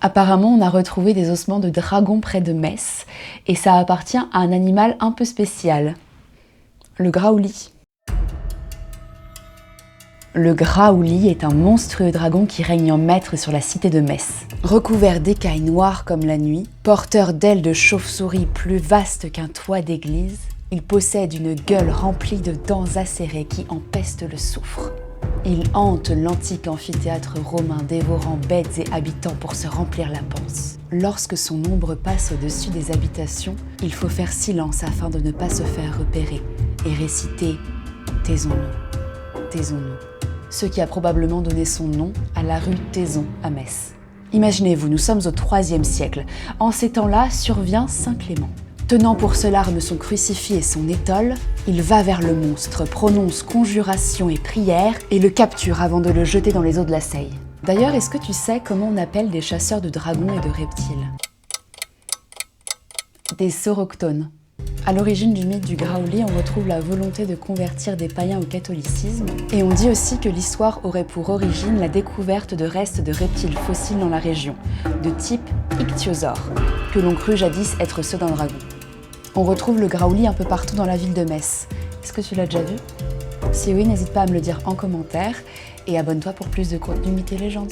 Apparemment, on a retrouvé des ossements de dragon près de Metz, et ça appartient à un animal un peu spécial, le graouli. Le graouli est un monstrueux dragon qui règne en maître sur la cité de Metz. Recouvert d'écailles noires comme la nuit, porteur d'ailes de chauve-souris plus vastes qu'un toit d'église, il possède une gueule remplie de dents acérées qui empestent le soufre. Il hante l'antique amphithéâtre romain, dévorant bêtes et habitants pour se remplir la panse. Lorsque son ombre passe au-dessus des habitations, il faut faire silence afin de ne pas se faire repérer et réciter « Taisons-nous, taisons-nous », ce qui a probablement donné son nom à la rue Taison à Metz. Imaginez-vous, nous sommes au IIIe siècle. En ces temps-là survient Saint Clément. Tenant pour seule arme son crucifix et son étole, il va vers le monstre, prononce conjuration et prière et le capture avant de le jeter dans les eaux de la Seille. D'ailleurs, est-ce que tu sais comment on appelle des chasseurs de dragons et de reptiles? Des saurochtones. À l'origine du mythe du graouli, on retrouve la volonté de convertir des païens au catholicisme, et on dit aussi que l'histoire aurait pour origine la découverte de restes de reptiles fossiles dans la région, de type ichthyosaure, que l'on crut jadis être ceux d'un dragon. On retrouve le graouli un peu partout dans la ville de Metz. Est-ce que tu l'as déjà vu? Si oui, n'hésite pas à me le dire en commentaire et abonne-toi pour plus de contenu mythes et légendes.